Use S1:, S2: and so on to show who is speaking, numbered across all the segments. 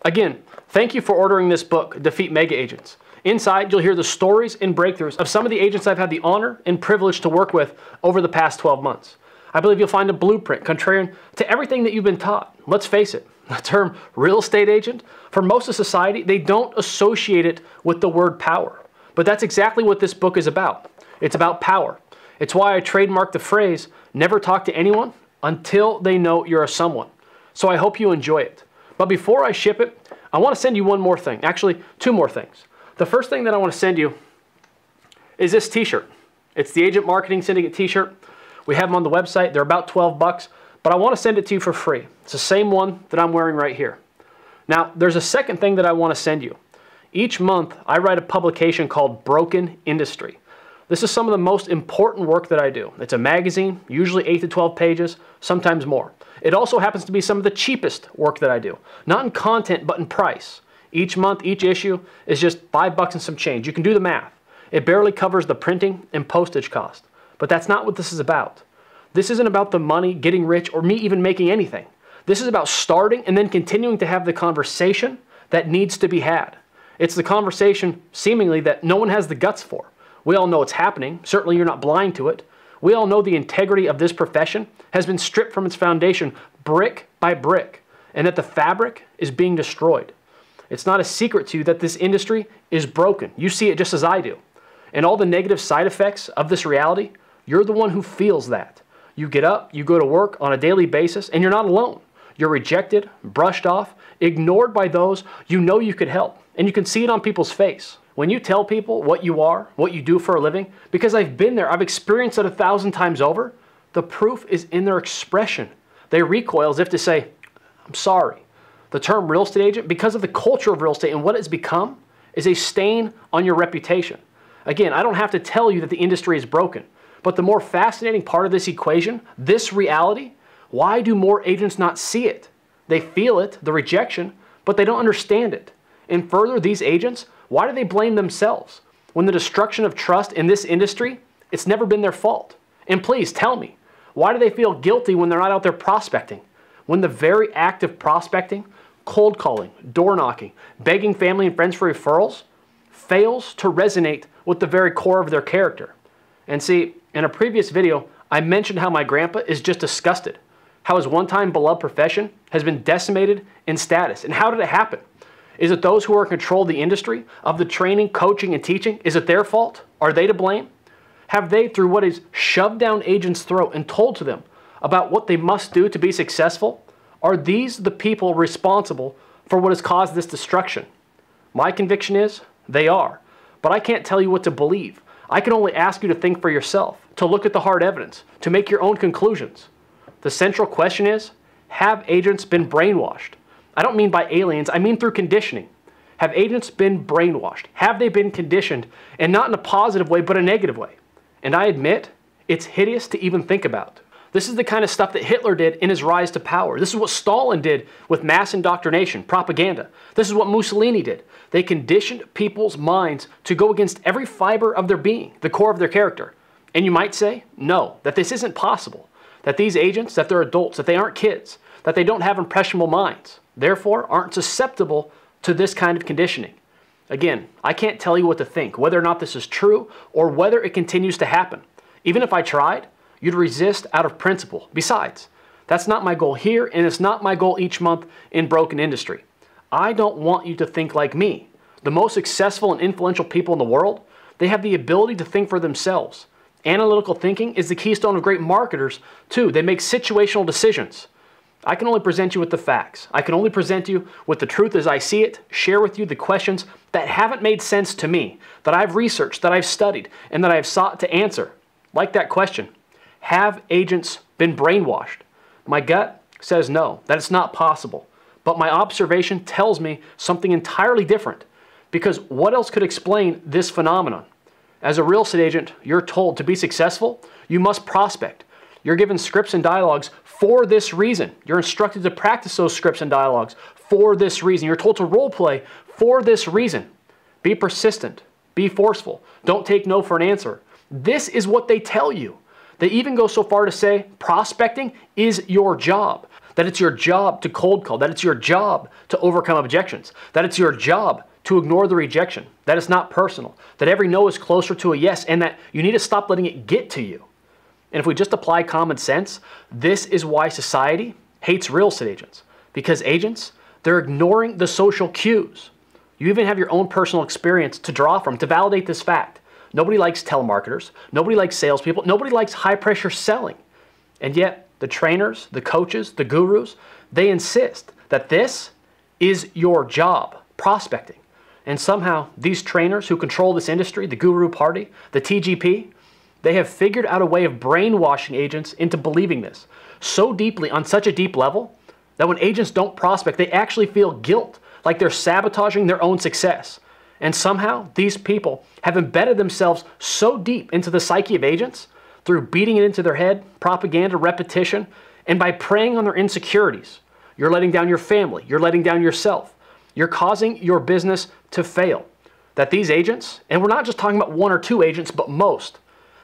S1: Again, thank you for ordering this book, Defeat Mega Agents. Inside, you'll hear the stories and breakthroughs of some of the agents I've had the honor and privilege to work with over the past 12 months. I believe you'll find a blueprint contrarian to everything that you've been taught. Let's face it, the term real estate agent, for most of society, they don't associate it with the word power. But that's exactly what this book is about. It's about power. It's why I trademarked the phrase, never talk to anyone until they know you're a someone. So I hope you enjoy it. But before I ship it, I want to send you one more thing. Actually, two more things. The first thing that I want to send you is this t-shirt. It's the Agent Marketing Syndicate t-shirt. We have them on the website. They're about 12 bucks, but I want to send it to you for free. It's the same one that I'm wearing right here. Now, there's a second thing that I want to send you. Each month, I write a publication called Broken Industry. This is some of the most important work that I do. It's a magazine, usually 8 to 12 pages, sometimes more. It also happens to be some of the cheapest work that I do. Not in content, but in price. Each month, each issue is just 5 bucks and some change. You can do the math. It barely covers the printing and postage cost. But that's not what this is about. This isn't about the money, getting rich, or me even making anything. This is about starting and then continuing to have the conversation that needs to be had. It's the conversation, seemingly, that no one has the guts for. We all know it's happening. Certainly you're not blind to it. We all know the integrity of this profession has been stripped from its foundation brick by brick, and that the fabric is being destroyed. It's not a secret to you that this industry is broken. You see it just as I do. And all the negative side effects of this reality, you're the one who feels that. You get up, you go to work on a daily basis, and you're not alone. You're rejected, brushed off, ignored by those you know you could help. And you can see it on people's face. When you tell people what you are, what you do for a living, because I've been there, I've experienced it 1,000 times over, the proof is in their expression. They recoil as if to say, I'm sorry. The term real estate agent, because of the culture of real estate and what it's become, is a stain on your reputation. Again, I don't have to tell you that the industry is broken, but the more fascinating part of this equation, this reality, why do more agents not see it? They feel it, the rejection, but they don't understand it. And further, these agents, why do they blame themselves? When the destruction of trust in this industry, it's never been their fault. And please tell me, why do they feel guilty when they're not out there prospecting? When the very act of prospecting, cold calling, door knocking, begging family and friends for referrals, fails to resonate with the very core of their character. And see, in a previous video, I mentioned how my grandpa is just disgusted, how his one-time beloved profession has been decimated in status. And how did it happen? Is it those who are in control of the industry, of the training, coaching, and teaching? Is it their fault? Are they to blame? Have they, through what is shoved down agents' throat and told to them about what they must do to be successful, are these the people responsible for what has caused this destruction? My conviction is they are. But I can't tell you what to believe. I can only ask you to think for yourself, to look at the hard evidence, to make your own conclusions. The central question is, have agents been brainwashed? I don't mean by aliens, I mean through conditioning. Have agents been brainwashed? Have they been conditioned, and not in a positive way, but a negative way? And I admit, it's hideous to even think about. This is the kind of stuff that Hitler did in his rise to power. This is what Stalin did with mass indoctrination, propaganda. This is what Mussolini did. They conditioned people's minds to go against every fiber of their being, the core of their character. And you might say, no, that this isn't possible. That these agents, that they're adults, that they aren't kids, that they don't have impressionable minds, therefore aren't susceptible to this kind of conditioning. Again, I can't tell you what to think, whether or not this is true or whether it continues to happen. Even if I tried, you'd resist out of principle. Besides, that's not my goal here, and it's not my goal each month in Broken Industry. I don't want you to think like me. The most successful and influential people in the world, they have the ability to think for themselves. Analytical thinking is the keystone of great marketers, too. They make situational decisions. I can only present you with the facts. I can only present you with the truth as I see it, share with you the questions that haven't made sense to me, that I've researched, that I've studied, and that I've sought to answer. Like that question, have agents been brainwashed? My gut says no, that it's not possible. But my observation tells me something entirely different, because what else could explain this phenomenon? As a real estate agent, you're told to be successful, you must prospect. You're given scripts and dialogues for this reason. You're instructed to practice those scripts and dialogues for this reason. You're told to role play for this reason. Be persistent. Be forceful. Don't take no for an answer. This is what they tell you. They even go so far to say prospecting is your job. that it's your job to cold call, that it's your job to overcome objections, that it's your job to ignore the rejection, that it's not personal, that every no is closer to a yes, and that you need to stop letting it get to you. And if we just apply common sense, this is why society hates real estate agents. Because agents, they're ignoring the social cues. You even have your own personal experience to draw from to validate this fact. Nobody likes telemarketers. Nobody likes salespeople. Nobody likes high-pressure selling. And yet, the trainers, the coaches, the gurus, they insist that this is your job, prospecting. And somehow, these trainers who control this industry, the guru party, the TGP, they have figured out a way of brainwashing agents into believing this so deeply, on such a deep level, that when agents don't prospect, they actually feel guilt, like they're sabotaging their own success. And somehow, these people have embedded themselves so deep into the psyche of agents through beating it into their head, propaganda, repetition, and by preying on their insecurities. You're letting down your family. You're letting down yourself. You're causing your business to fail. That these agents, and we're not just talking about one or two agents, but most,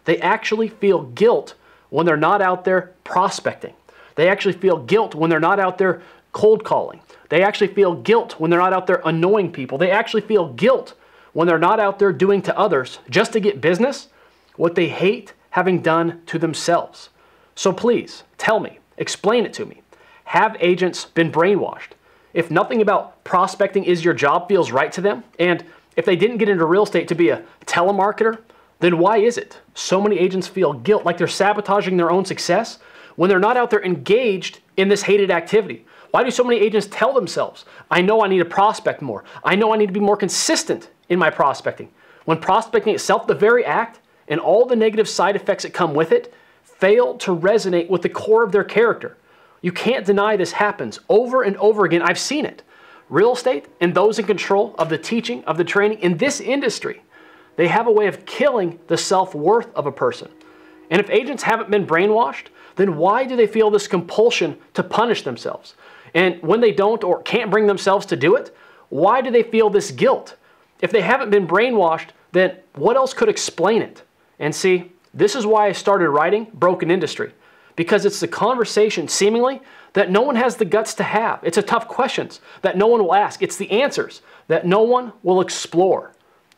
S1: they actually feel guilt when they're not out there prospecting. They actually feel guilt when they're not out there cold calling. They actually feel guilt when they're not out there annoying people. They actually feel guilt when they're not out there doing to others, just to get business, what they hate having done to themselves. So please, tell me, explain it to me. Have agents been brainwashed? If nothing about prospecting is your job feels right to them, and if they didn't get into real estate to be a telemarketer, then why is it so many agents feel guilt, like they're sabotaging their own success, when they're not out there engaged in this hated activity? Why do so many agents tell themselves, I know I need to prospect more. I know I need to be more consistent in my prospecting. When prospecting itself, the very act, and all the negative side effects that come with it, fail to resonate with the core of their character. You can't deny this happens over and over again. I've seen it. Real estate and those in control of the teaching, of the training in this industry, they have a way of killing the self-worth of a person. And if agents haven't been brainwashed, then why do they feel this compulsion to punish themselves? And when they don't or can't bring themselves to do it, why do they feel this guilt? If they haven't been brainwashed, then what else could explain it? And see, this is why I started writing Broken Industry, because it's the conversation, seemingly, that no one has the guts to have. It's the tough questions that no one will ask. It's the answers that no one will explore.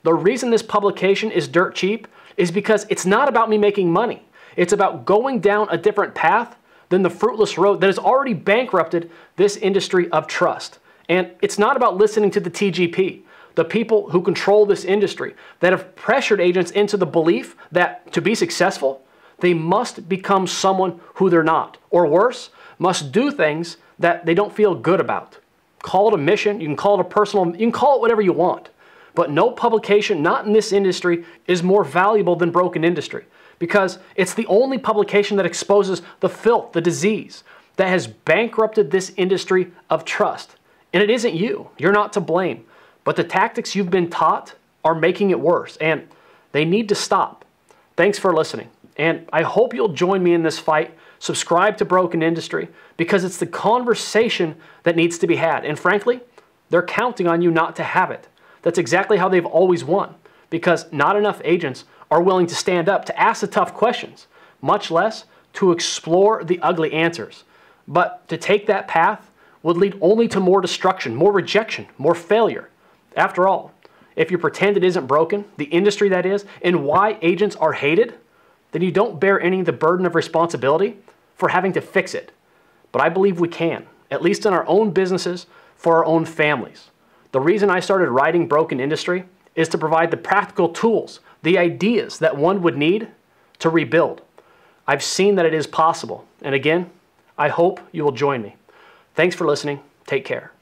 S1: The reason this publication is dirt cheap is because it's not about me making money. It's about going down a different path than the fruitless road that has already bankrupted this industry of trust. And it's not about listening to the TGP, the people who control this industry, that have pressured agents into the belief that to be successful, they must become someone who they're not, or worse, must do things that they don't feel good about. Call it a mission, you can call it a personal, you can call it whatever you want. But no publication, not in this industry, is more valuable than Broken Industry, because it's the only publication that exposes the filth, the disease, that has bankrupted this industry of trust. And it isn't you. You're not to blame. But the tactics you've been taught are making it worse, and they need to stop. Thanks for listening. And I hope you'll join me in this fight. Subscribe to Broken Industry, because it's the conversation that needs to be had. And frankly, they're counting on you not to have it. That's exactly how they've always won, because not enough agents are willing to stand up to ask the tough questions, much less to explore the ugly answers. But to take that path would lead only to more destruction, more rejection, more failure. After all, if you pretend it isn't broken, the industry that is, and why agents are hated, then you don't bear any of the burden of responsibility for having to fix it. But I believe we can, at least in our own businesses, for our own families. The reason I started writing Broken Industry is to provide the practical tools, the ideas that one would need to rebuild. I've seen that it is possible. And again, I hope you will join me. Thanks for listening. Take care.